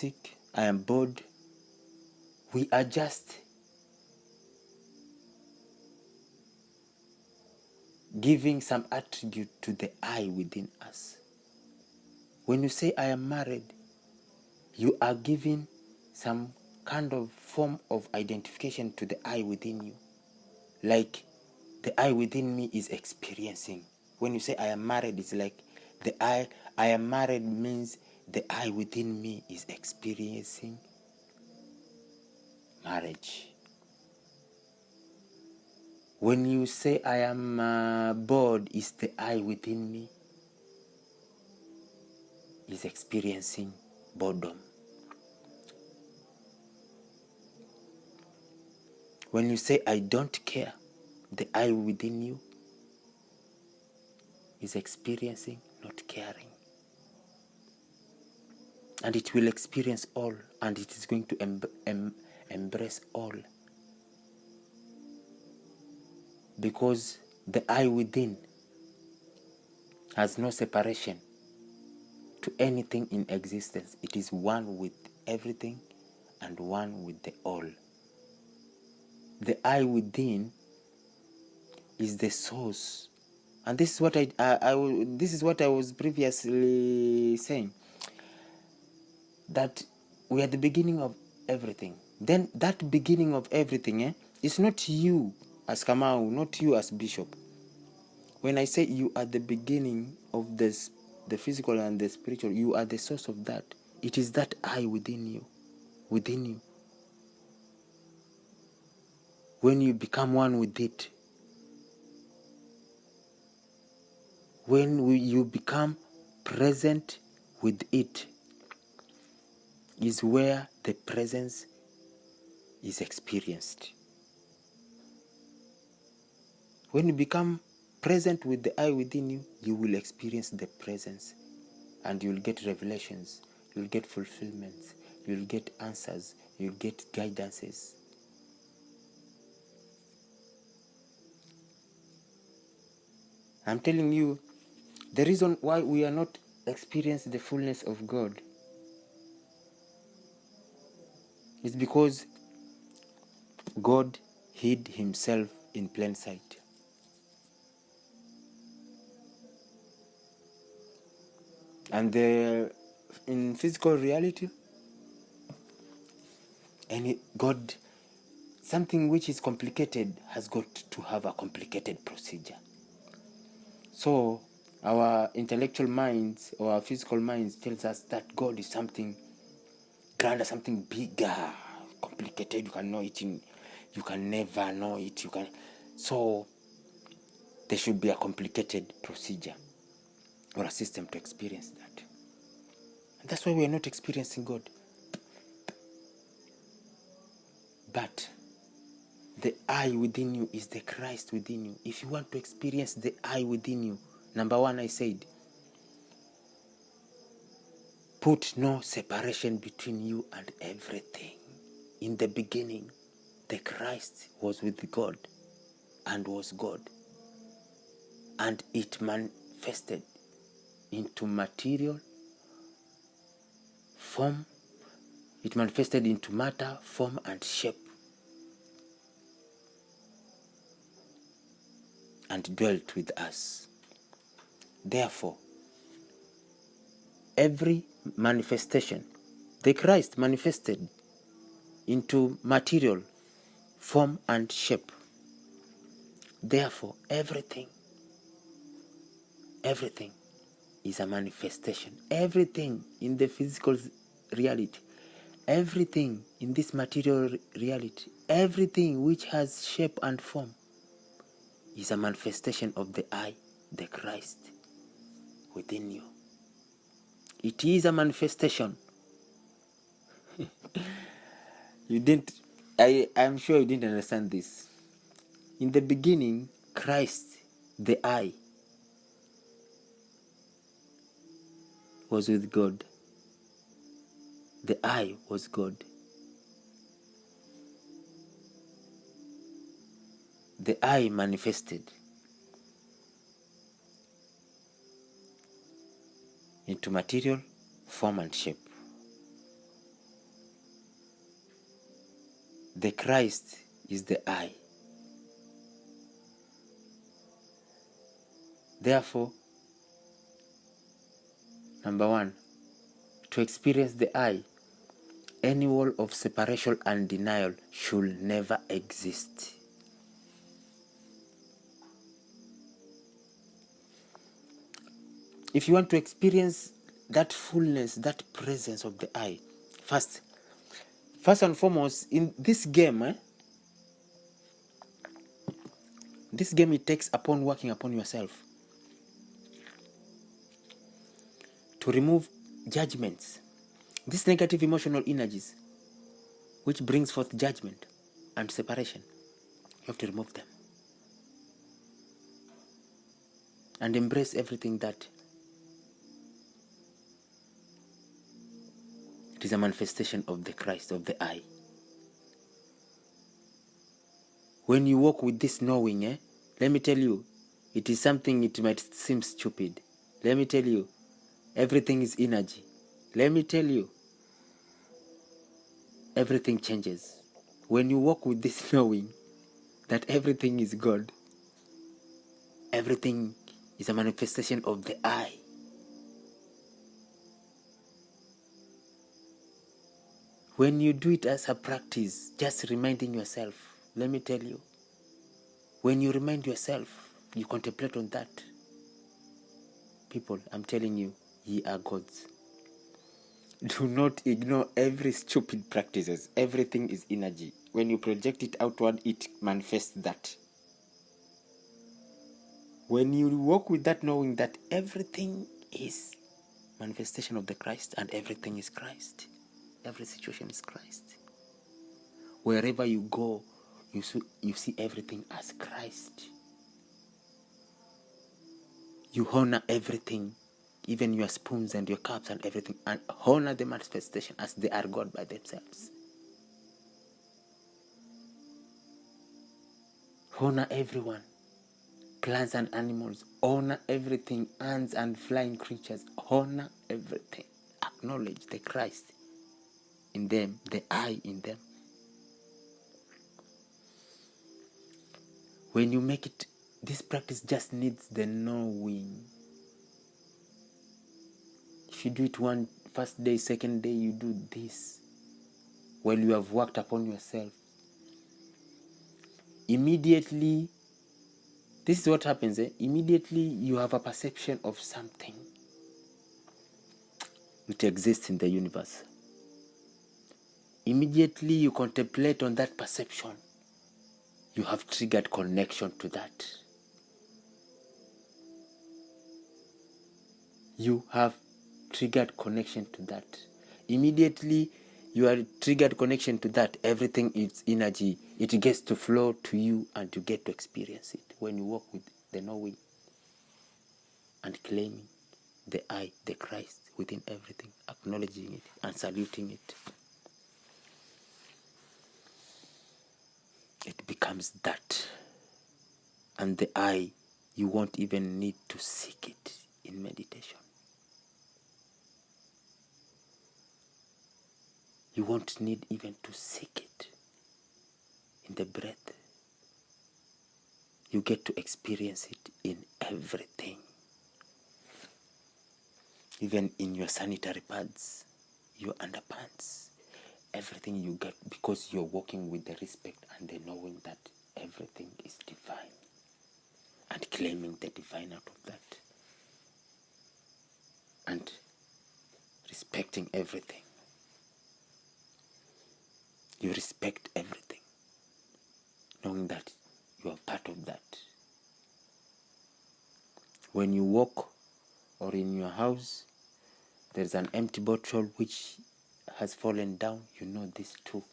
sick, I am bored. We are just giving some attribute to the I within us. When you say I am married, you are giving some kind of form of identification to the I within you. Like the I within me is experiencing. When you say I am married, it's like the I am married means the I within me is experiencing marriage. When you say I am bored, is the I within me is experiencing boredom. When you say I don't care, the I within you is experiencing not caring. And it will experience all, and it is going to embrace all. Because the I within has no separation to anything in existence. It is one with everything and one with the all. The I within is the source. And this is what this is what I was previously saying, that we are the beginning of everything. Then that beginning of everything is not you as Kamau, not you as Bishop. When I say you are the beginning of this, the physical and the spiritual, you are the source of that. It is that I within you, within you. When you become one with it, when you become present with it, is where the presence is experienced. When you become present with the I within you, you will experience the presence, and you'll get revelations, you'll get fulfillments, you'll get answers, you'll get guidances. I'm telling you, the reason why we are not experiencing the fullness of God is because God hid himself in plain sight. And in physical reality, God, something which is complicated has got to have a complicated procedure. So our intellectual minds or our physical minds tells us that God is something grander, something bigger, complicated. You can know it you can never know it. So there should be a complicated procedure or a system to experience that. And that's why we are not experiencing God. But the I within you is the Christ within you. If you want to experience the I within you, number one, I said, put no separation between you and everything. In the beginning, the Christ was with God and was God. And it manifested into material form. It manifested into matter, form, and shape, and dwelt with us. Therefore, every manifestation, the Christ manifested into material form and shape. Therefore, everything is a manifestation. Everything in the physical reality, everything in this material reality, everything which has shape and form is a manifestation of the I, the Christ within you. It is a manifestation. I'm sure you didn't understand this. In the beginning, Christ, the I, was with God. The I was God. The I manifested into material form and shape. the Christ is the I. Therefore, number one, to experience the I, any wall of separation and denial should never exist. If you want to experience that fullness, that presence of the I, first and foremost, in this game, it takes upon working upon yourself to remove judgments, these negative emotional energies, which brings forth judgment and separation. You have to remove them and embrace everything that it is a manifestation of the Christ, of the I. When you walk with this knowing, let me tell you, it is something it might seem stupid. Let me tell you, everything is energy. Let me tell you, everything changes. When you walk with this knowing that everything is God, everything is a manifestation of the I. When you do it as a practice, just reminding yourself, let me tell you, when you remind yourself, you contemplate on that. People, I'm telling you, ye are gods. Do not ignore every stupid practices. Everything is energy. When you project it outward, it manifests that. When you walk with that knowing that everything is manifestation of the Christ and everything is Christ. Every situation is Christ. Wherever you go, you see everything as Christ. You honor everything, even your spoons and your cups and everything, and honor the manifestation as they are God by themselves. Honor everyone, plants and animals, honor everything, ants and flying creatures, honor everything. Acknowledge the Christ in them, the I in them. When you make it, this practice just needs the knowing. If you do it one first day, second day, you do this, while you have worked upon yourself, immediately, this is what happens, immediately you have a perception of something which exists in the universe. Immediately you contemplate on that perception, you have triggered connection to that. You have triggered connection to that. Immediately you are triggered connection to that. Everything is energy. It gets to flow to you and you get to experience it when you walk with the knowing and claiming the I, the Christ within everything, acknowledging it and saluting it. It becomes that. And the I, you won't even need to seek it in meditation. You won't need even to seek it in the breath. You get to experience it in everything. Even in your sanitary pads, your underpants, everything you get, because you're walking with the respect and the knowing that everything is divine and claiming the divine out of that and respecting everything. You respect everything, knowing that you are part of that. When you walk or in your house, there's an empty bottle which has fallen down. You know this too.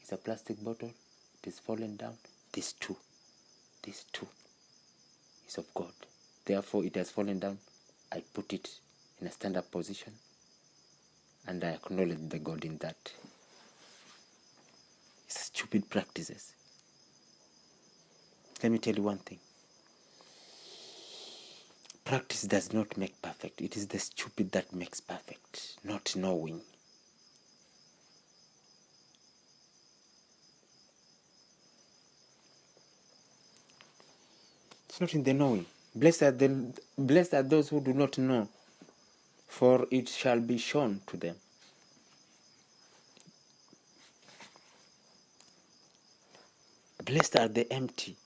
It's a plastic bottle. It is fallen down. This too is of God. Therefore, it has fallen down. I put it in a stand-up position and I acknowledge the God in that. It's stupid practices. Let me tell you one thing. Practice does not make perfect. It is the stupid that makes perfect, not knowing. It's not in the knowing. Blessed are those who do not know, for it shall be shown to them. Blessed are the empty,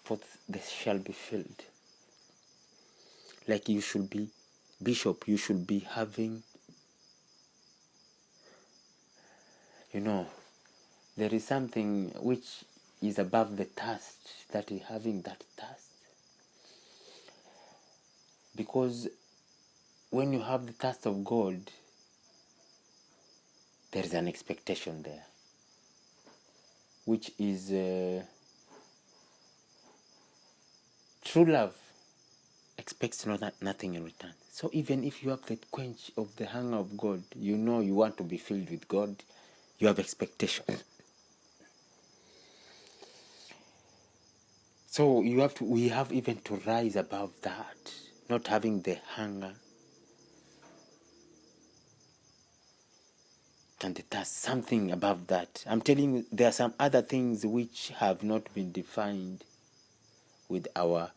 for they shall be filled. Like you should be, Bishop, you should be having, there is something which is above the thirst, that is having that thirst. Because when you have the thirst of God, there is an expectation there, which is true love expects nothing in return. So even if you have the quench of the hunger of God, you want to be filled with God, you have expectation. So we have even to rise above that, not having the hunger and the thirst, something above that. I'm telling you, there are some other things which have not been defined with our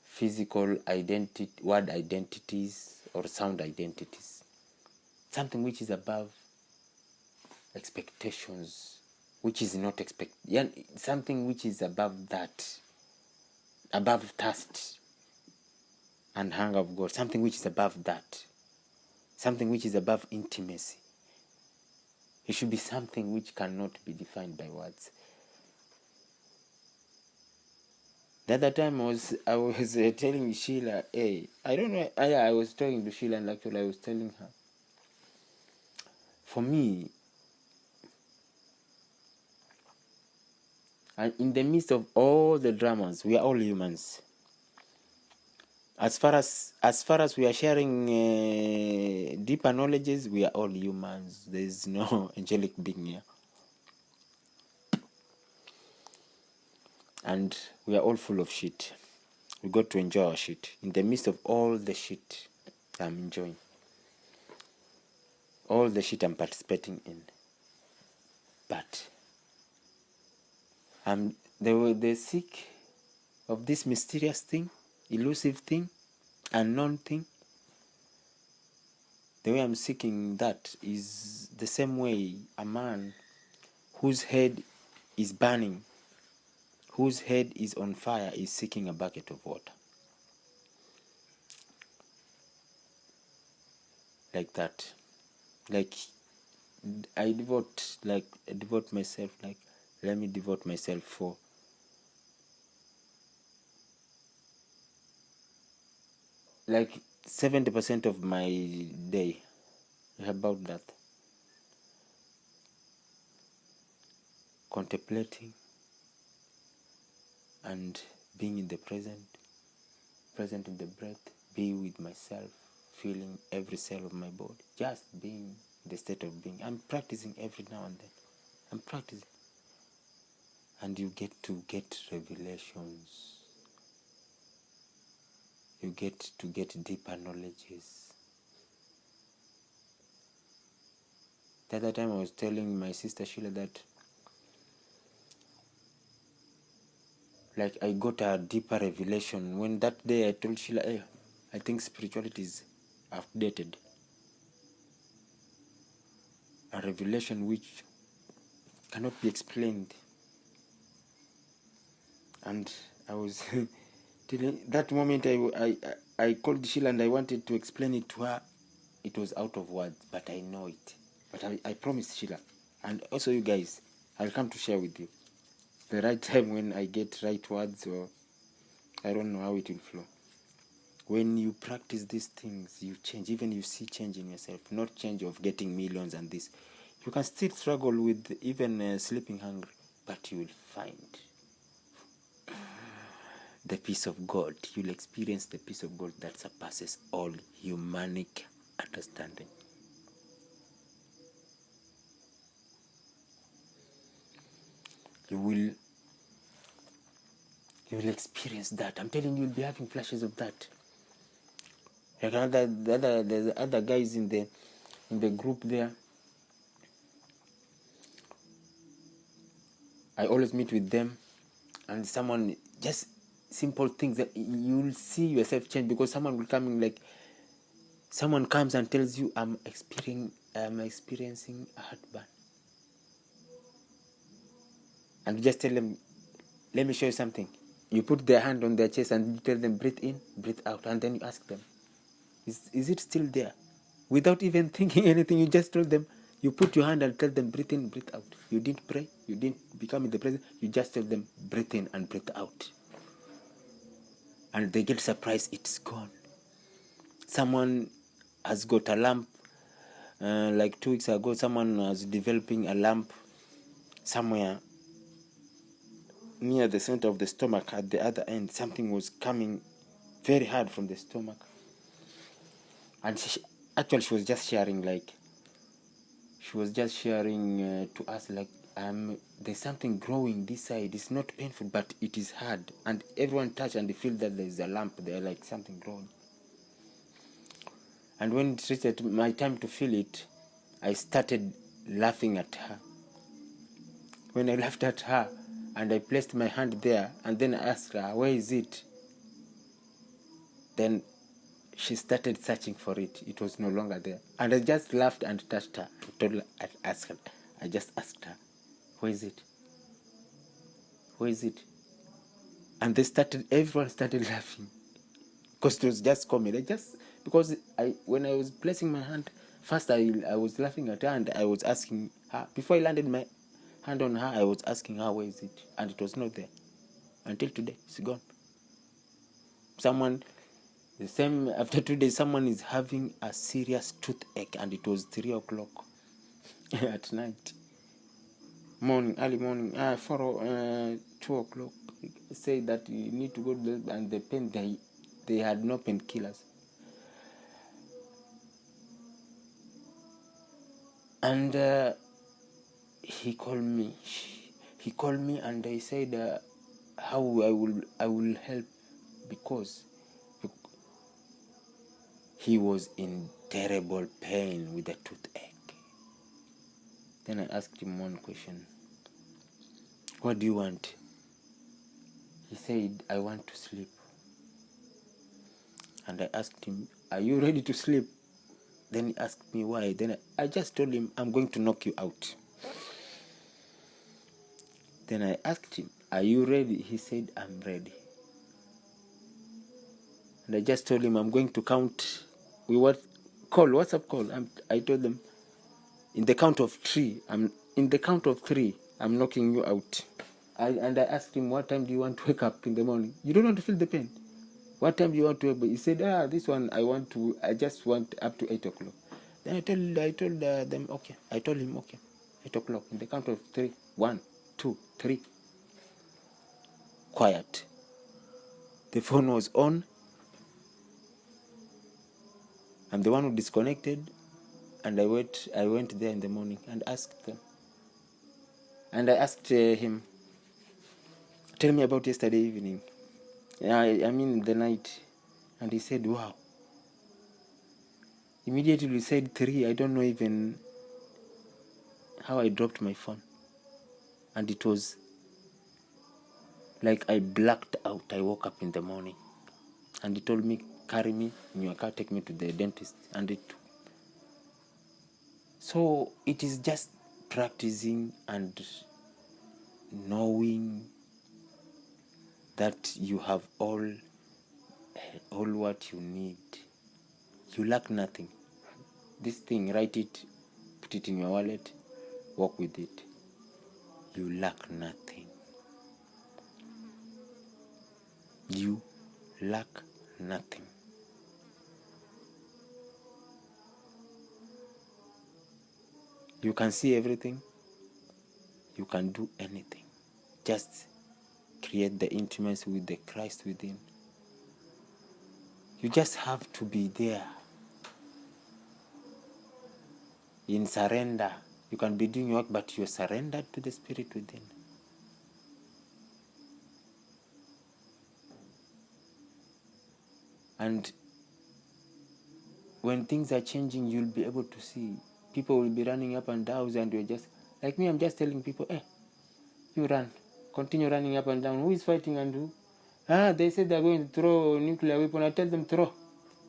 physical identity, word identities, or sound identities. Something which is above expectations, which is not something which is above that, above thirst and hunger of God, something which is above that, something which is above intimacy. It should be something which cannot be defined by words. The other time I was telling Sheila, I don't know, I was talking to Sheila, and actually I was telling her, for me, and in the midst of all the dramas, we are all humans. As far as we are sharing deeper knowledges, we are all humans. There is no angelic being here, and we are all full of shit. We got to enjoy our shit. In the midst of all the shit I'm enjoying, all the shit I'm participating in, but the seek of this mysterious thing, elusive thing, unknown thing. The way I'm seeking that is the same way a man whose head is burning, whose head is on fire, is seeking a bucket of water. Like that. Like I devote myself, let me devote myself for like 70% of my day about that. Contemplating and being in the present in the breath, be with myself, feeling every cell of my body, just being the state of being. I'm practicing every now and then. I'm practicing. And you get to get revelations. You get to get deeper knowledges. The other time I was telling my sister Sheila that I got a deeper revelation. When that day I told Sheila, I think spirituality is outdated. A revelation which cannot be explained. And I was telling that moment I called Sheila and I wanted to explain it to her. It was out of words, but I know it. But I promised Sheila, and also you guys, I'll come to share with you the right time when I get right words, or I don't know how it will flow. When you practice these things, you change. Even you see change in yourself, not change of getting millions and this. You can still struggle with even sleeping hungry, but you will find the peace of God. You'll experience the peace of God that surpasses all humanic understanding. You will experience that. I'm telling you, you'll be having flashes of that. Like the other guys in the group there, I always meet with them, and someone, just simple things that you'll see yourself change, because someone will come in, like someone comes and tells you, I'm experiencing a heartburn, and you just tell them, let me show you something. You put their hand on their chest and you tell them, breathe in, breathe out, and then you ask them, is it still there? Without even thinking anything, you just told them, you put your hand and tell them, breathe in, breathe out. You didn't pray, you didn't become in the present, you just tell them, breathe in and breathe out. And they get surprised, it's gone. Someone has got a lump, like 2 weeks ago, someone was developing a lump somewhere near the center of the stomach at the other end. Something was coming very hard from the stomach. And she was just sharing, like, to us, like, there's something growing this side. It's not painful, but it is hard. And everyone touch and they feel that there's a lump there, like something growing. And when it reached my time to feel it, I started laughing at her. When I laughed at her, and I placed my hand there, and then I asked her, where is it? Then she started searching for it. It was no longer there. And I just laughed and touched her. I just asked her, where is it? Where is it? And everyone started laughing. Because it was just comedy. Because when I was placing my hand, first I was laughing at her, and I was asking her, before I landed my hand on her, I was asking her, where is it? And it was not there. Until today, it's gone. After 2 days, someone is having a serious toothache, and it was 3 o'clock at night. Early morning, 2 o'clock. Say that you need to go to bed, and the pain, they had no painkillers. And he called me. And I said, how I will help, because he was in terrible pain with a toothache. Then I asked him one question. What do you want? He said, I want to sleep. And I asked him, are you ready to sleep? Then he asked me why. Then I just told him, I'm going to knock you out. Then I asked him, are you ready? He said, I'm ready. And I just told him, I'm going to count. WhatsApp call. I told them, in the count of 3, I'm knocking you out. And I asked him, what time do you want to wake up in the morning? You don't want to feel the pain. What time do you want to wake up? He said, this one I just want up to 8 o'clock. Then I told them, okay. I told him, okay, 8 o'clock. In the count of 3, 1, 2, 3. Quiet. The phone was on. I'm the one who disconnected, and I went there in the morning and asked them. And I asked him, tell me about yesterday evening. I mean the night. And he said, wow. Immediately we said 3. I don't know even how I dropped my phone. And it was like I blacked out. I woke up in the morning. And he told me, carry me in your car, take me to the dentist. So it is just practicing and knowing that you have all what you need. You lack nothing. This thing, write it, put it in your wallet, walk with it. You lack nothing. You lack nothing. You can see everything. You can do anything. Just create the intimacy with the Christ within. You just have to be there in surrender. You can be doing work, but you're surrendered to the Spirit within. And when things are changing, you'll be able to see. People will be running up and down, and you're just, like me, I'm just telling people, you run. continue running up and down. Who is fighting and who? They said they're going to throw nuclear weapon. I tell them throw.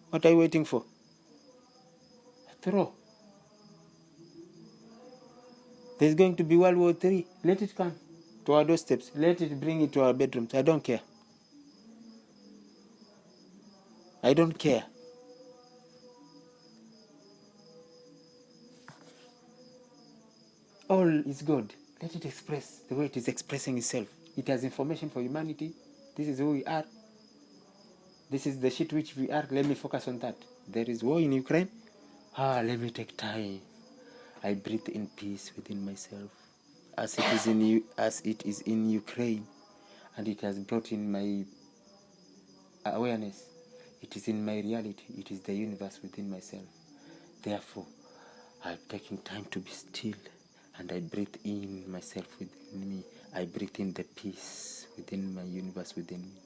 What are you waiting for? Throw. There's going to be World War III. Let it come to our doorsteps. Let it bring it to our bedrooms. I don't care. I don't care. All is God. Let it express the way it is expressing itself. It has information for humanity. This is who we are. This is the shit which we are. Let me focus on that. There is war in Ukraine. Let me take time. I breathe in peace within myself. As it is in Ukraine, and it has brought in my awareness. It is in my reality. It is the universe within myself. Therefore, I'm taking time to be still, and I breathe in myself within me. I breathe in the peace within my universe within me.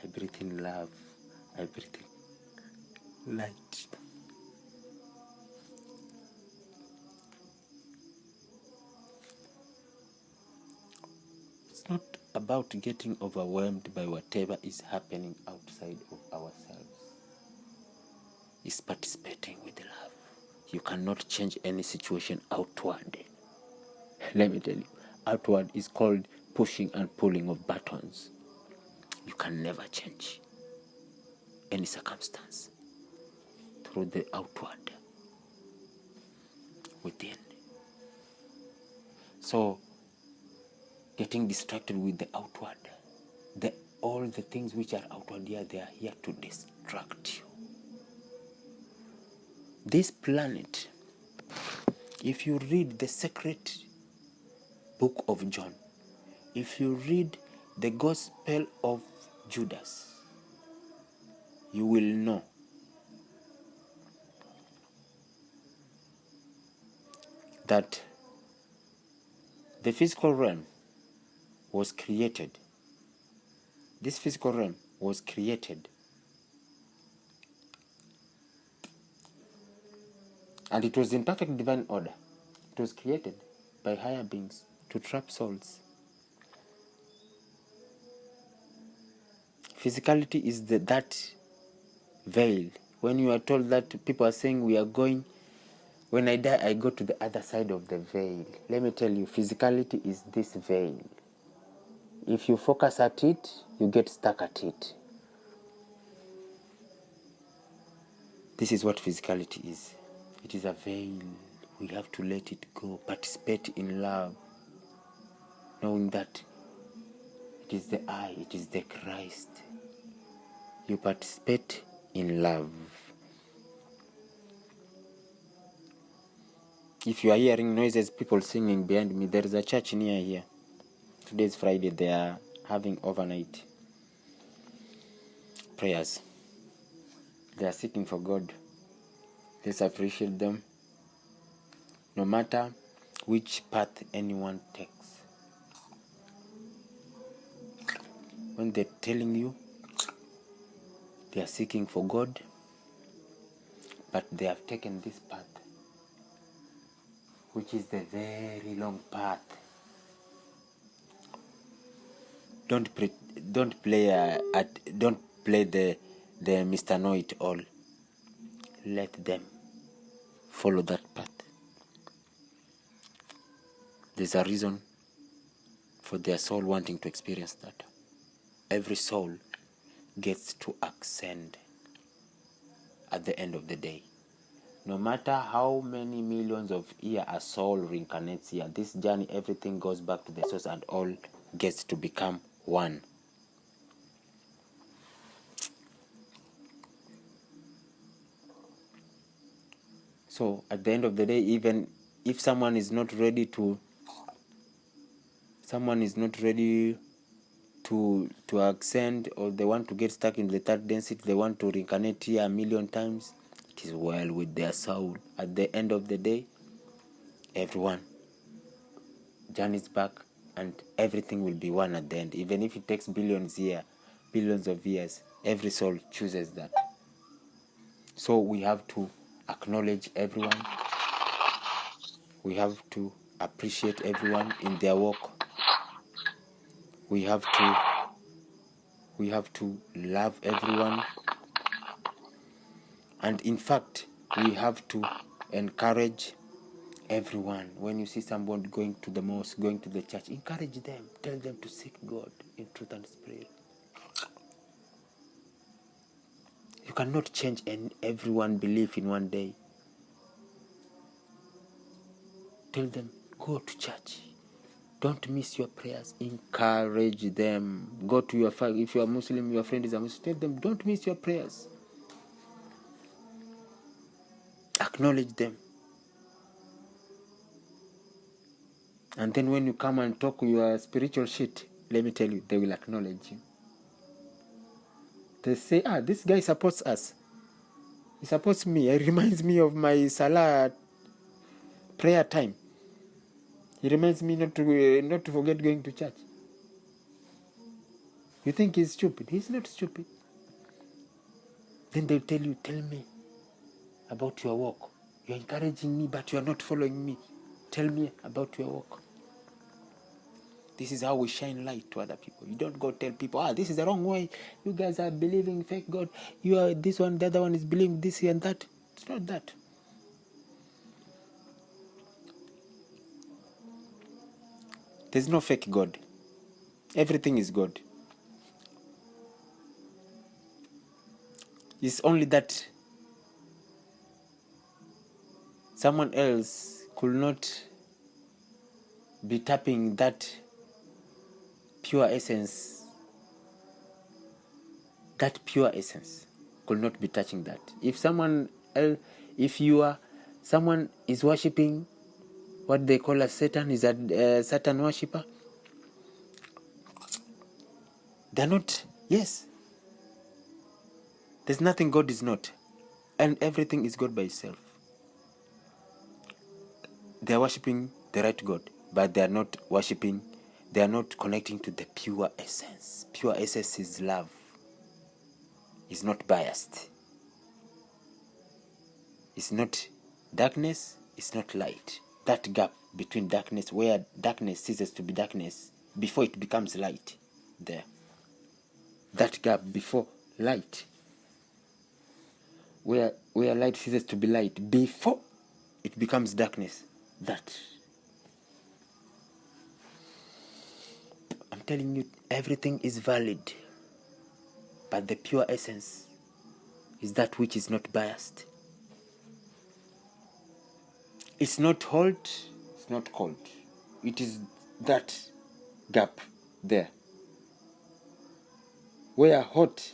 I breathe in love. I breathe in light. It's not about getting overwhelmed by whatever is happening outside of ourselves. It's participating with love. You cannot change any situation outward. Let me tell you, outward is called pushing and pulling of buttons. You can never change any circumstance through the outward within. So, getting distracted with the outward, all the things which are outward here, they are here to distract you. This planet, if you read the sacred book of John, if you read the Gospel of Judas, you will know that the physical realm was created. This physical realm was created, and it was in perfect divine order. It was created by higher beings to trap souls. Physicality is that veil. When you are told that people are saying we are going, when I die, I go to the other side of the veil. Let me tell you, physicality is this veil. If you focus at it, you get stuck at it. This is what physicality is. It is a veil. We have to let it go. Participate in love, knowing that it is the I, it is the Christ. You participate in love. If you are hearing noises, people singing behind me, there is a church near here. Today is Friday. They are having overnight prayers. They are seeking for God. Let's appreciate them. No matter which path anyone takes. When they're telling you they are seeking for God, but they have taken this path, which is the very long path. Don't play the Mr. Know-it-all. Let them follow that path. There's a reason for their soul wanting to experience that. Every soul gets to ascend at the end of the day. No matter how many millions of years a soul reincarnates here, this journey, everything goes back to the source and all gets to become one. So at the end of the day, even if someone is not ready to ascend, or they want to get stuck in the third density, they want to reincarnate here 1,000,000 times, it is well with their soul. At the end of the day, everyone journeys back and everything will be one at the end. Even if it takes billions of years, every soul chooses that. So we have to acknowledge everyone. We have to appreciate everyone in their walk. we have to love everyone, and in fact we have to encourage everyone. When you see someone going to the mosque, going to the church, encourage them, tell them to seek God in truth and spirit. You cannot change everyone belief in one day. Tell them, go to church. Don't miss your prayers. Encourage them. Go to your family. If you are Muslim, your friend is a Muslim, tell them, don't miss your prayers. Acknowledge them. And then when you come and talk your spiritual shit, let me tell you, they will acknowledge you. They say, this guy supports us. He supports me. It reminds me of my Salah prayer time. He reminds me not to forget going to church. You think he's stupid? He's not stupid. Then they'll tell you, tell me about your walk. You're encouraging me, but you're not following me. Tell me about your walk. This is how we shine light to other people. You don't go tell people, this is the wrong way. You guys are believing fake God. You are this one, the other one is believing this and that. It's not that. There's no fake God. Everything is God. It's only that someone else could not be tapping that pure essence. That pure essence could not be touching that. If someone else, someone is worshipping what they call a Satan, is a Satan worshipper, they're not. Yes, there's nothing God is not, and everything is God by itself. They're worshipping the right God, but they are not worshipping. They are not connecting to the pure essence. Pure essence is love. It's not biased. It's not darkness. It's not light. That gap between darkness, where darkness ceases to be darkness before it becomes light, there. That gap before light, where light ceases to be light before it becomes darkness, that. I'm telling you, everything is valid, but the pure essence is that which is not biased. It's not hot, it's not cold. It is that gap there, where hot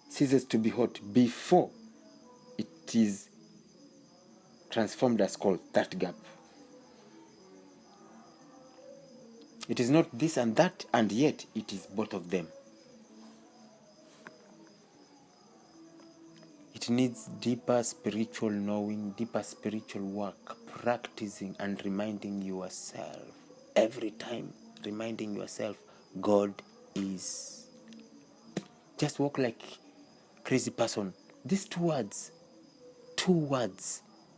ceases to be hot before it is transformed as cold. That gap. It is not this and that, and yet it is both of them. It needs deeper spiritual knowing, deeper spiritual work, practicing and reminding yourself every time, reminding yourself God is. Just walk like a crazy person. These two words,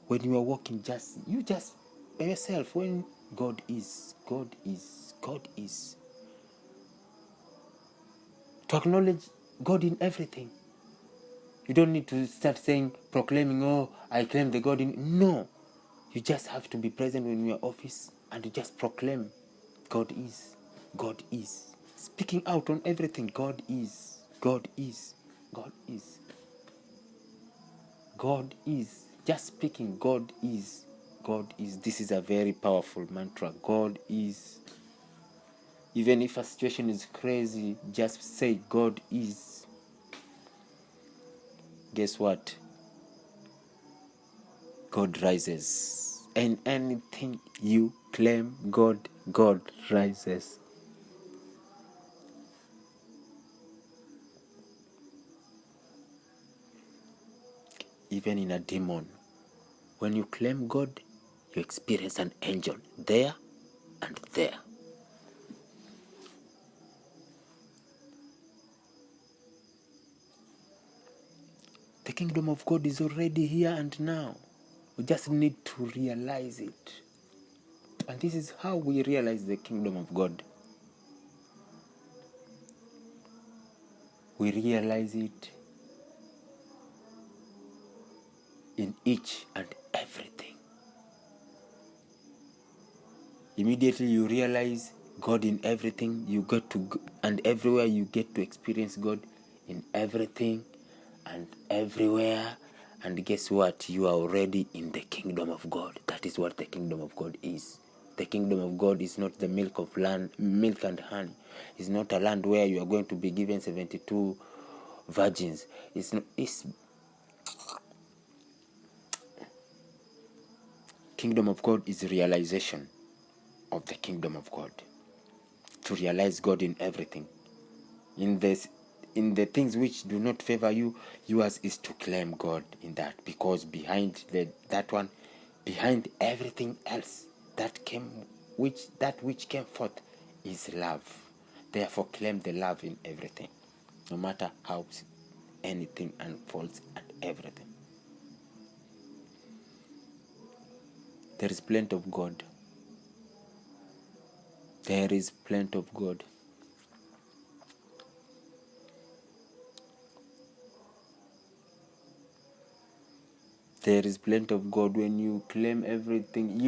when you are walking, you just by yourself, when God is. To acknowledge God in everything. You don't need to start proclaiming, I claim the God in. No. You just have to be present in your office and you just proclaim, God is. God is. Speaking out on everything, God is. God is. God is. God is. Just speaking, God is. God is. This is a very powerful mantra. God is. Even if a situation is crazy, just say God is. Guess what? God rises. And anything you claim God rises. Even in a demon, when you claim God, you experience an angel there and there. The kingdom of God is already here and now. We just need to realize it. And this is how we realize the kingdom of God. we realize it in each and everything. Immediately you realize God in everything, you get to, and everywhere you get to experience God in everything and everywhere. And guess what? You are already in the kingdom of God. That is what the kingdom of God is. The kingdom of God is not the milk and honey. It's not a land where you are going to be given 72 virgins. Kingdom of God is realization of the kingdom of God. To realize God in everything. In the things which do not favor you, yours is to claim God in that, because behind behind everything else which came forth is love. Therefore, claim the love in everything, no matter how anything unfolds and everything. There is plenty of God. There is plenty of God. There is plenty of God when you claim everything.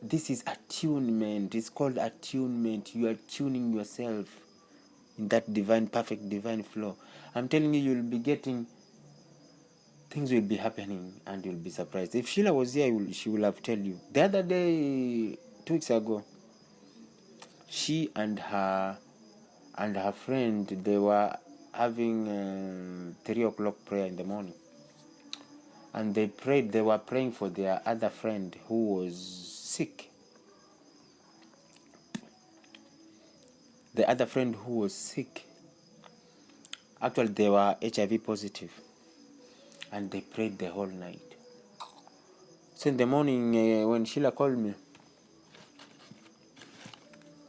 This is attunement. It's called attunement. You are tuning yourself in that perfect divine flow. I'm telling you, you'll be getting, things will be happening and you'll be surprised. If Sheila was here, she will have told you. The other day, 2 weeks ago, she and her friend, they were having 3 o'clock prayer in the morning. And they were praying for their other friend who was sick. The other friend who was sick, actually they were HIV positive. And they prayed the whole night. So in the morning, when Sheila called me,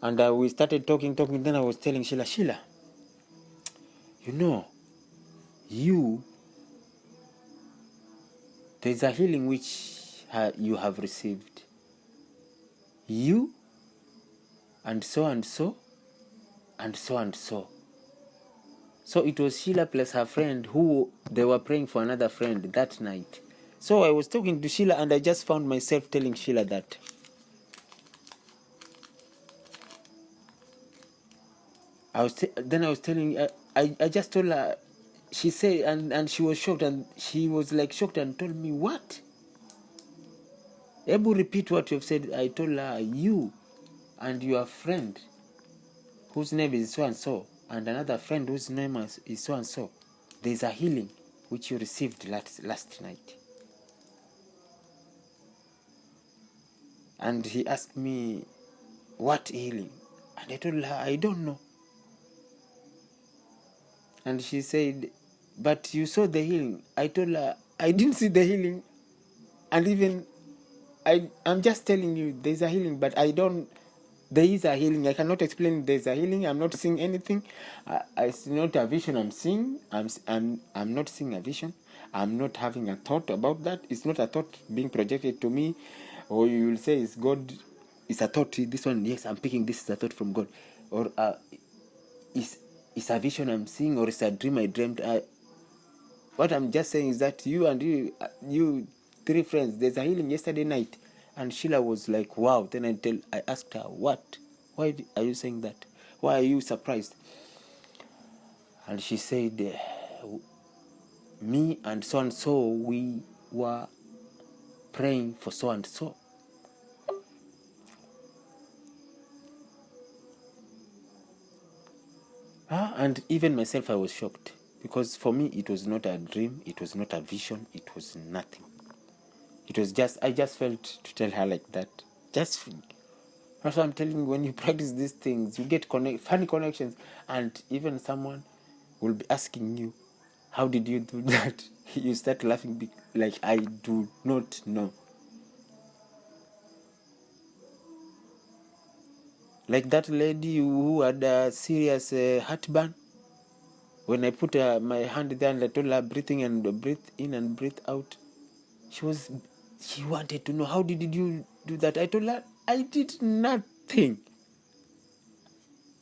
and we started talking, then I was telling Sheila, you know, there's a healing which you have received. You, and so and so, and so and so. So it was Sheila plus her friend who they were praying for another friend that night. So I was talking to Sheila and I just found myself telling Sheila that. I was telling, I just told her, she said, and she was shocked, and she was like shocked and told me, what? Ebu, repeat what you have said. I told her, you and your friend whose name is so and so, and another friend whose name is so and so, there's a healing which you received last night. And he asked me, what healing? And I told her, I don't know. And she said, but you saw the healing. I told her, I didn't see the healing. And even, I'm just telling you, there's a healing, but there is a healing. I cannot explain there's a healing. I'm not seeing anything. It's not a vision I'm seeing. I'm not seeing a vision. I'm not having a thought about that. It's not a thought being projected to me. Or you will say, it's God, it's a thought. This one, yes, I'm picking this is a thought from God. Or it's a vision I'm seeing, or it's a dream I dreamed. What I'm just saying is that you 3 friends, there's a healing yesterday night. And Sheila was like, wow. Then I asked her, what? Why are you saying that? Why are you surprised? And she said, me and so, we were praying for so and so. And even myself, I was shocked. Because for me, it was not a dream, it was not a vision, it was nothing. It was just, I just felt to tell her like that. Just, that's what I'm telling you, when you practice these things, you get funny connections. And even someone will be asking you, how did you do that? You start laughing like, I do not know. Like that lady who had a serious heartburn. When I put my hand there and I told her breathe in and breathe out, she wanted to know, how did you do that? I told her, I did nothing.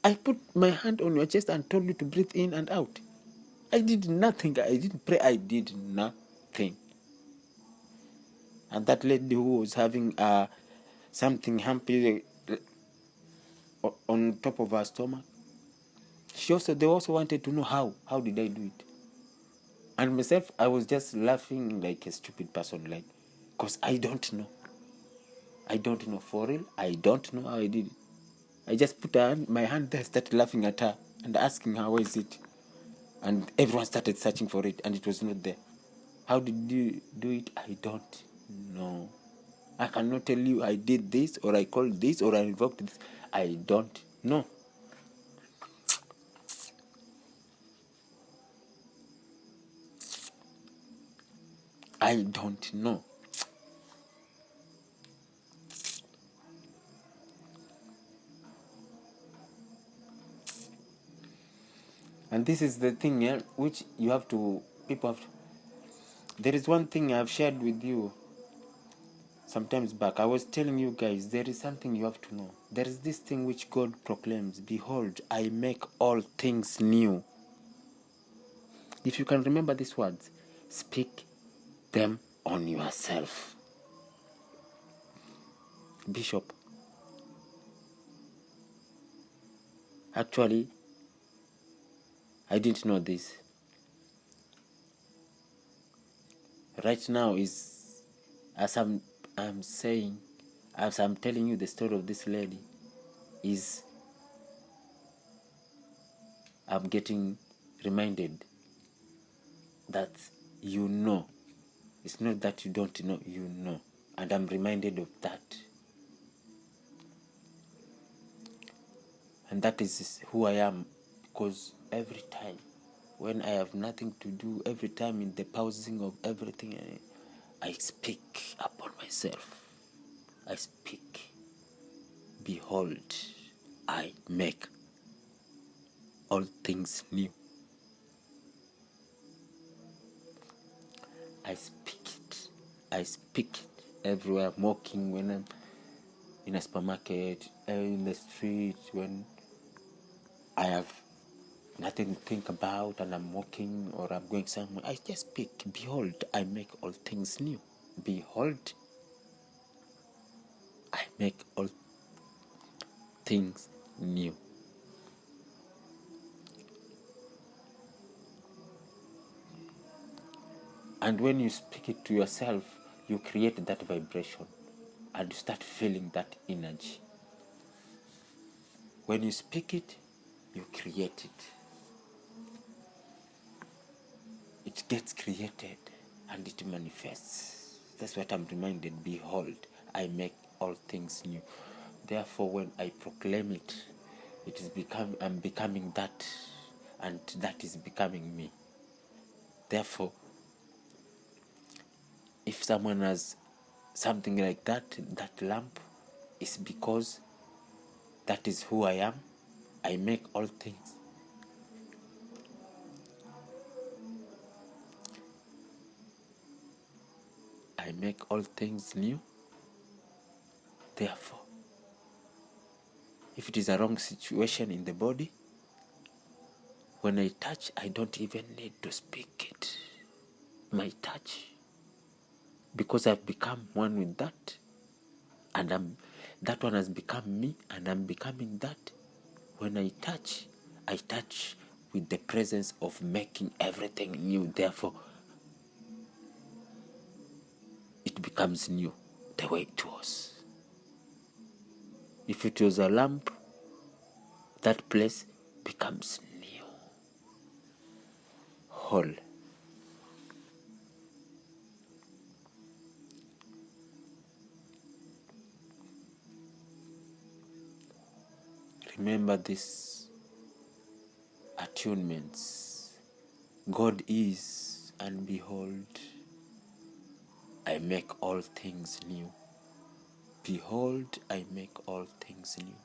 I put my hand on your chest and told you to breathe in and out. I did nothing. I didn't pray. I did nothing. And that lady who was having something humpy on top of her stomach, they also wanted to know how did I do it. And myself, I was just laughing like a stupid person, like, because I don't know. I don't know, for real. I don't know how I did it. I just put my hand there, started laughing at her and asking her, where is it? And everyone started searching for it, and it was not there. How did you do it? I don't know. I cannot tell you I did this, or I called this, or I invoked this. I don't know. I don't know. And this is the thing, yeah, which you have to, people have to, there is one thing I've shared with you sometimes back. I was telling you guys, there is something you have to know. There is this thing which God proclaims, behold, I make all things new. If you can remember these words, speak them on yourself. Bishop, actually, I didn't know this. Right now is, as I'm saying, as I'm telling you the story of this lady, is I'm getting reminded that you know. It's not that you don't know, you know. And I'm reminded of that. And that is who I am, because every time when I have nothing to do, every time in the pausing of everything, I speak upon myself. I speak, behold, I make all things new. I speak it. I speak it everywhere. I'm walking, when I'm in a supermarket, in the street, when I have nothing to think about and I'm walking or I'm going somewhere, I just speak, behold, I make all things new. Behold, I make all things new. And when you speak it to yourself, you create that vibration and you start feeling that energy. When you speak it, you create it. It gets created and it manifests. That's what I'm reminded. Behold, I make all things new. Therefore, when I proclaim it, I'm becoming that, and that is becoming me. Therefore, if someone has something like that lamp, is because that is who I am. I make all things. I make all things new. Therefore, if it is a wrong situation in the body, when I touch, I don't even need to speak it. My touch, because I've become one with that, and that one has become me, and I'm becoming that. When I touch with the presence of making everything new. Therefore, it becomes new the way it was. If it was a lamp, that place becomes new, whole. Remember these attunements. God is, and behold, I make all things new. Behold, I make all things new.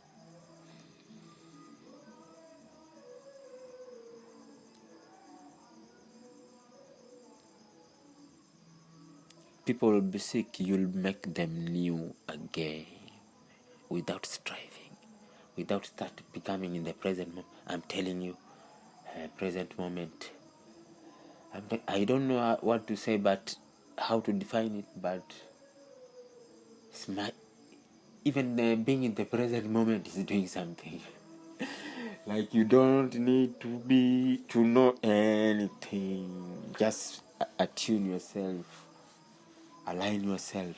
People will be sick, you'll make them new again, without striving, without start becoming in the present moment. I'm telling you, present moment, I don't know what to say, but how to define it, but it's even being in the present moment is doing something. Like you don't need to know anything. Just attune yourself, align yourself,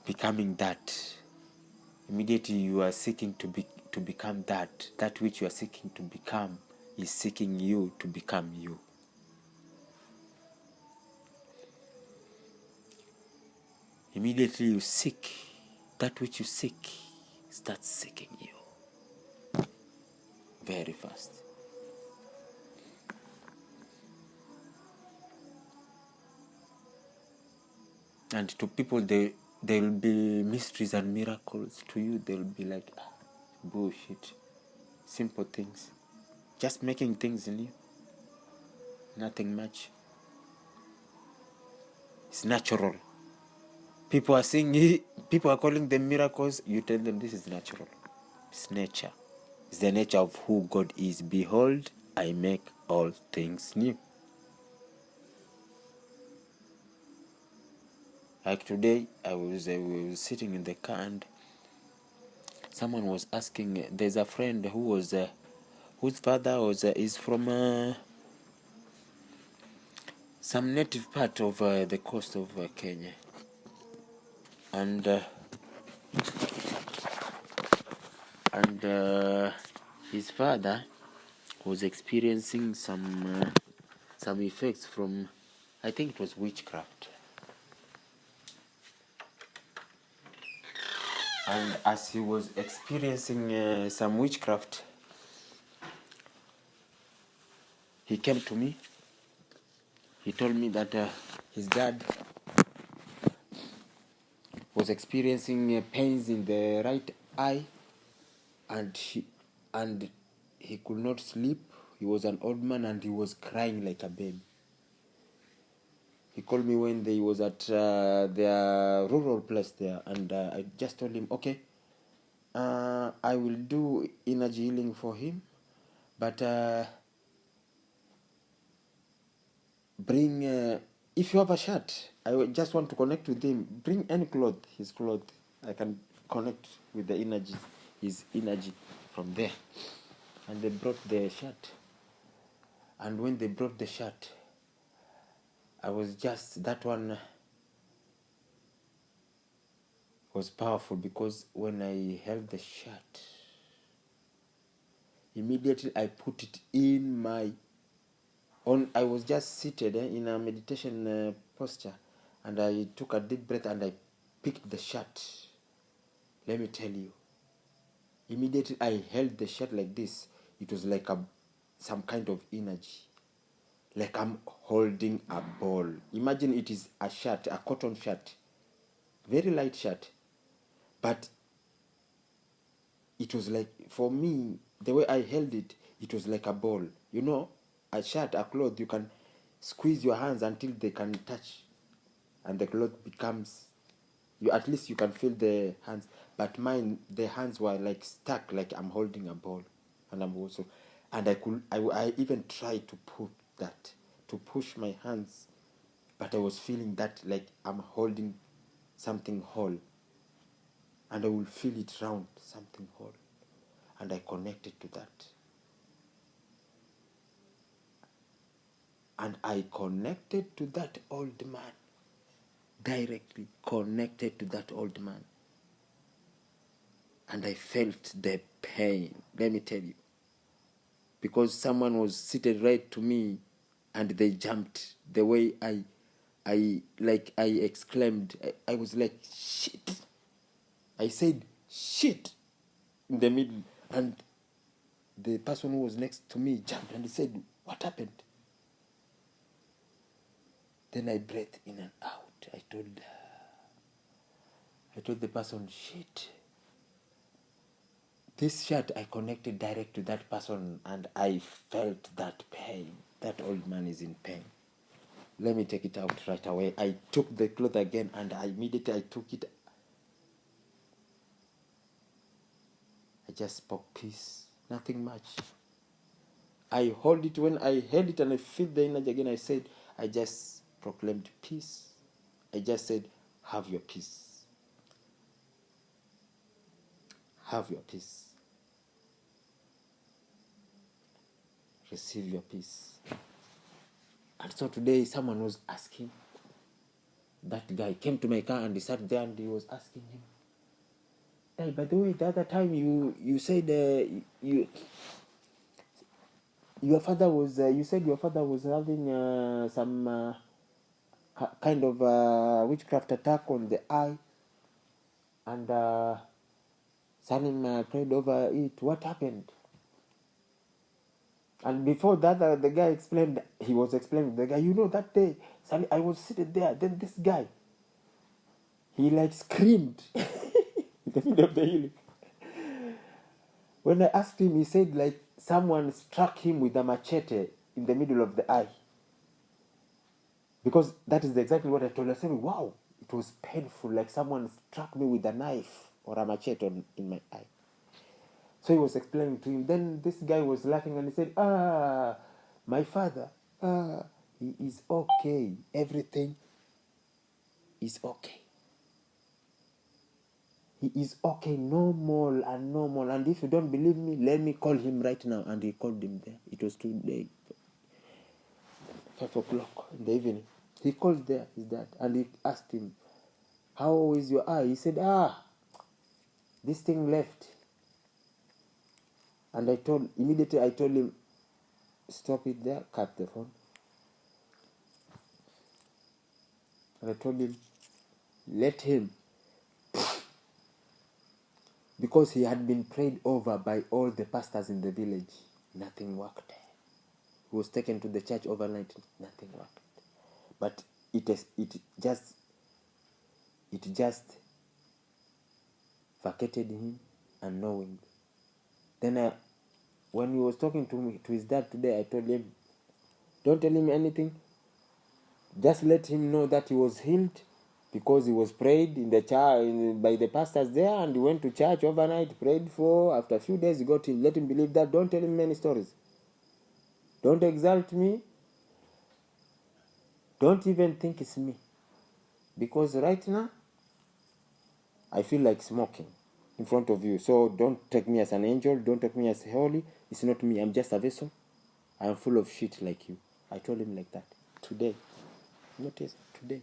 becoming that. Immediately you are seeking to become that. That which you are seeking to become is seeking you to become you. Immediately you seek that which you seek, starts seeking you very fast. And to people, there will be mysteries and miracles. To you, they will be like, bullshit. Simple things. Just making things new. Nothing much. It's natural. People are saying it, people are calling them miracles. You tell them this is natural. It's nature. It's the nature of who God is. Behold, I make all things new. Like today, I was sitting in the car and someone was asking. There's a friend who was whose father is from some native part of the coast of Kenya, and his father was experiencing some effects from, I think it was witchcraft. And as he was experiencing some witchcraft, he came to me. He told me that his dad was experiencing pains in the right eye, and he could not sleep. He was an old man and he was crying like a baby. He called me when he was at their rural place there, and I just told him, okay, I will do energy healing for him, but bring, if you have a shirt, I just want to connect with him. Bring any cloth, his cloth. I can connect with the energy, his energy from there. And they brought the shirt. And when they brought the shirt, I was just, that one was powerful, because when I held the shirt, immediately I put it in my own. I was just seated in a meditation posture, and I took a deep breath and I picked the shirt. Let me tell you, immediately I held the shirt like this. It was like some kind of energy, like I'm holding a ball. Imagine it is a shirt, a cotton shirt, very light shirt, but it was like, for me, the way I held it, it was like a ball. You know, a shirt, a cloth, you can squeeze your hands until they can touch, and the cloth becomes, at least you can feel the hands. But mine, the hands were like stuck, like I'm holding a ball, and I'm also, and I even tried to push my hands, but I was feeling that like I'm holding something whole, and I will feel it round, something whole, and I connected to that. And I connected to that old man, directly connected to that old man. And I felt the pain, let me tell you. Because someone was seated right to me, and they jumped. The way I exclaimed, I was like, shit. I said, shit, in the middle. And the person who was next to me jumped and he said, what happened? Then I breathed in and out. I told the person, shit. This shirt, I connected direct to that person, and I felt that pain. That old man is in pain. Let me take it out right away. I took the cloth again, and immediately I took it. I just spoke peace. Nothing much. I hold it. When I held it and I feel the energy again, I just proclaimed peace. I just said, have your peace. Have your peace. Receive your peace. And so today someone was asking, that guy came to my car and he sat there and he was asking him, hey, by the way, the other time you said your father was you said your father was having some kind of witchcraft attack on the eye, and Salim prayed over it. What happened? And before that, the guy explained. He was explaining the guy. That day, Salim, I was sitting there. Then this guy, he like screamed in the middle of the healing. When I asked him, he said like someone struck him with a machete in the middle of the eye. Because that is exactly what I told him. I said, wow, it was painful, like someone struck me with a knife or a machete in my eye. So he was explaining to him. Then this guy was laughing and he said, my father, he is okay. Everything is okay. He is okay, normal and normal. And if you don't believe me, let me call him right now. And he called him there. It was today, 5 o'clock in the evening. He called there, his dad, and he asked him, how is your eye? He said, this thing left. And immediately I told him, stop it there, cut the phone. And I told him, let him. Because he had been prayed over by all the pastors in the village. Nothing worked. He was taken to the church overnight. Nothing worked. But it just vacated him unknowingly. Then when he was talking to his dad today, I told him, don't tell him anything. Just let him know that he was healed because he was prayed in the church by the pastors there, and he went to church overnight, prayed for. After a few days, he got healed. Let him believe that. Don't tell him many stories. Don't exalt me. Don't even think it's me. Because right now, I feel like smoking in front of you. So don't take me as an angel. Don't take me as holy. It's not me. I'm just a vessel. I'm full of shit like you. I told him like that. Today. Not yesterday. Today.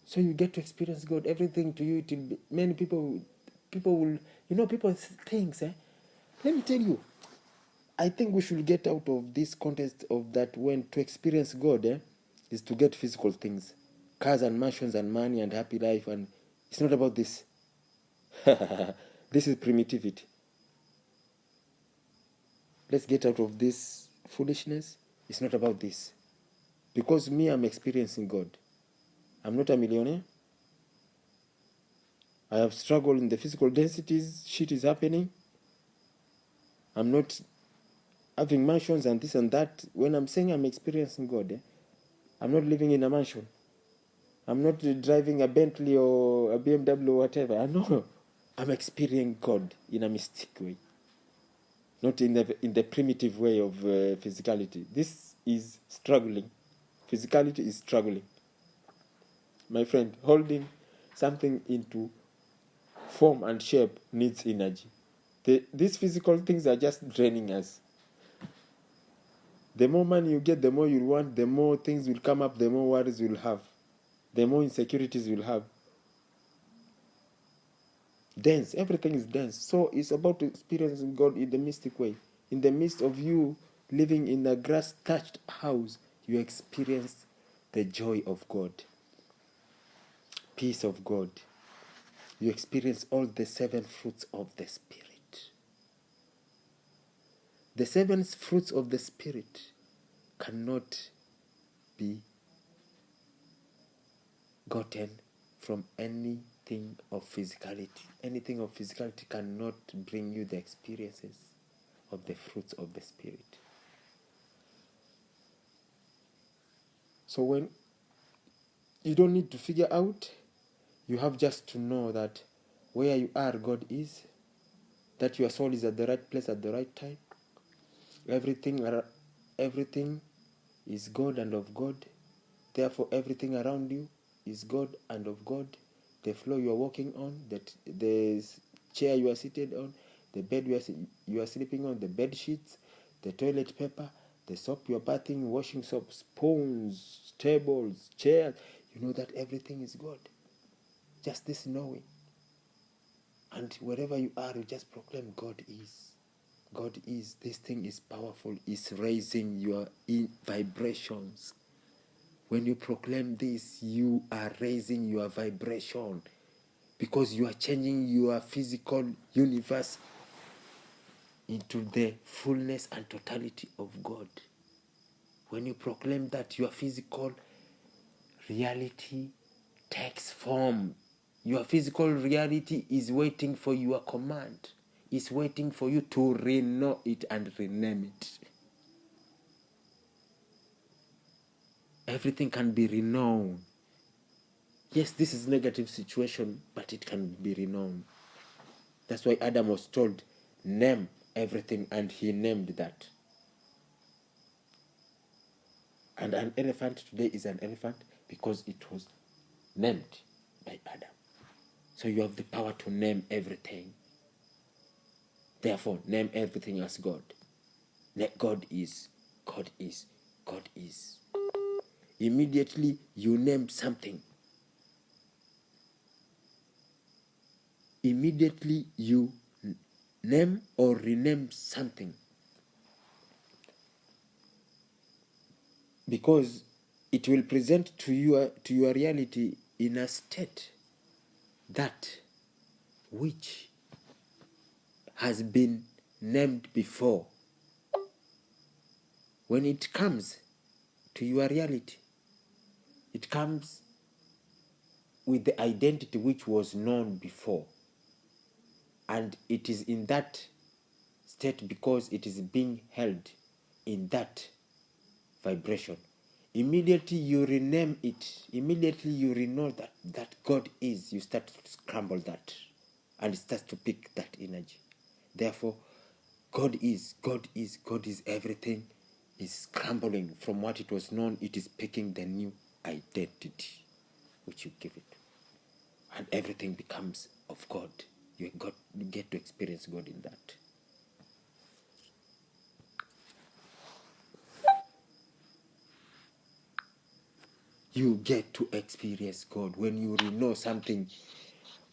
So you get to experience God. Everything to you. Many people will, people think, let me tell you, I think we should get out of this context of that when to experience God is to get physical things. Cars and mansions and money and happy life. And it's not about this. This is primitivity. Let's get out of this foolishness. It's not about this. Because me, I'm experiencing God. I'm not a millionaire. I have struggled in the physical densities. Shit is happening. I'm not having mansions and this and that. When I'm saying I'm experiencing God, I'm not living in a mansion. I'm not driving a Bentley or a BMW or whatever. I know I'm experiencing God in a mystic way. Not in the primitive way of physicality. This is struggling. Physicality is struggling. My friend, holding something into form and shape needs energy. These physical things are just draining us. The more money you get, the more you want, the more things will come up, the more worries you'll have, the more insecurities you'll have. Dense, everything is dense. So it's about experiencing God in the mystic way. In the midst of you living in a grass-thatched house, you experience the joy of God, peace of God. You experience all the 7 fruits of the Spirit. The 7 fruits of the Spirit cannot be gotten from anything of physicality. Anything of physicality cannot bring you the experiences of the fruits of the Spirit. So when you don't need to figure out, you have just to know that where you are, God is. that your soul is at the right place at the right time. Everything is God and of God. Therefore, everything around you is God and of God. The floor you are walking on, the chair you are seated on, the bed you are sleeping on, the bed sheets, the toilet paper, the soap you are bathing, washing soap, spoons, tables, chairs. You know that everything is God. Just this knowing. And wherever you are, you just proclaim God is. God is. This thing is powerful. It's raising your vibrations. When you proclaim this, you are raising your vibration, because you are changing your physical universe into the fullness and totality of God. When you proclaim that, your physical reality takes form. Your physical reality is waiting for your command. It's waiting for you to reknow it and rename it. Everything can be renowned. Yes, this is a negative situation, but it can be renowned. That's why Adam was told, name everything, and he named that. And an elephant today is an elephant because it was named by Adam. So you have the power to name everything. Therefore, name everything as God. God is, God is, God is. Immediately you name something. Immediately you name or rename something. Because it will present to your reality in a state that which has been named before. When it comes to your reality, it comes with the identity which was known before. And it is in that state because it is being held in that vibration. Immediately you rename it. Immediately you reknow that God is. You start to scramble that. And it starts to pick that energy. Therefore, God is, God is, God is everything. Is scrambling from what it was known. It is picking the new identity which you give it. And everything becomes of God. You get to experience God in that. You get to experience God when you reknow something.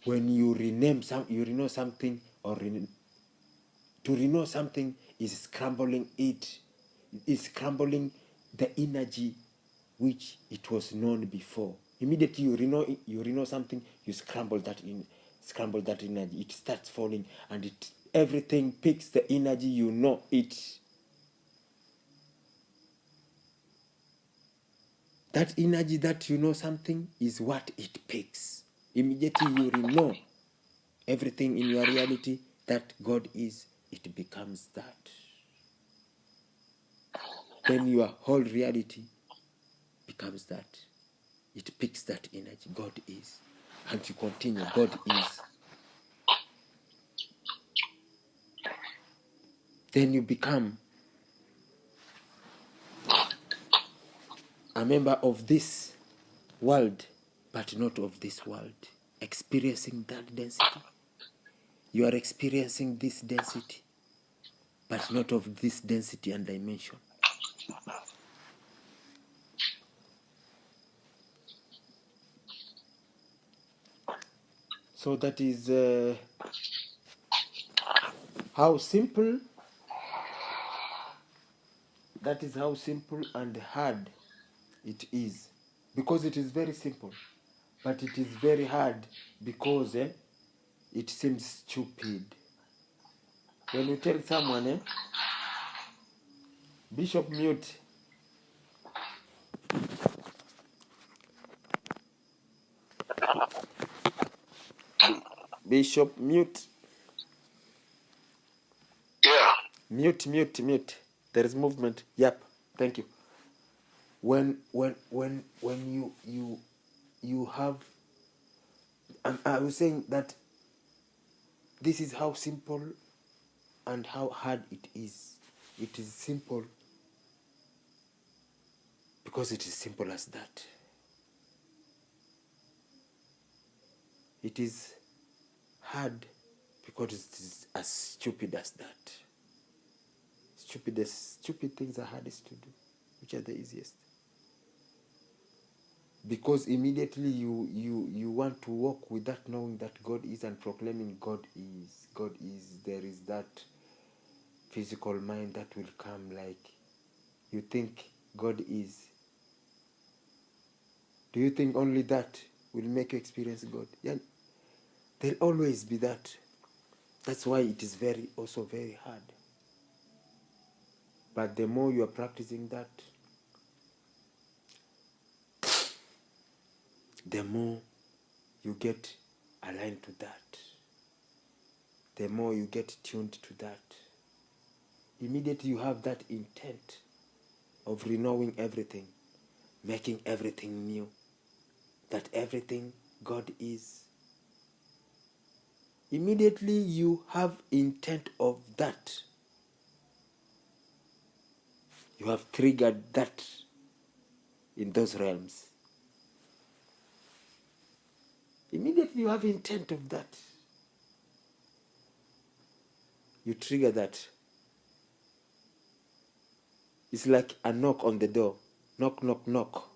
When you rename you reknow something, or to reknow something is scrambling it. Is scrambling the energy which it was known before. Immediately you reknow something, you scramble that energy. It starts falling, and everything picks the energy. You know it. That energy that you know something is what it picks. Immediately you reknow everything in your reality that God is, it becomes that. Then your whole reality becomes that. It picks that energy. God is. And you continue. God is. Then you become a member of this world, but not of this world. Experiencing that density. You are experiencing this density, but not of this density and dimension. So that is how simple and hard it is. Because it is very simple, but it is very hard because it seems stupid. When you tell someone, Bishop mute. Bishop mute. Yeah. Mute. There is movement. Yep. Thank you. When you have, I was saying that this is how simple and how hard it is. It is simple because it is simple as that. It is hard because it is as stupid as that. Stupid things are hardest to do, which are the easiest. Because immediately you want to walk with that, knowing that God is, and proclaiming God is. There is that physical mind that will come, like you think God is. Do you think only that will make you experience God? Yeah, there'll always be that. That's why it is also very hard. But the more you are practicing that, the more you get aligned to that. The more you get tuned to that. Immediately you have that intent of renewing everything, making everything new, that everything God is. Immediately you have intent of that. You have triggered that in those realms. Immediately you have intent of that. You trigger that. It's like a knock on the door. Knock, knock, knock.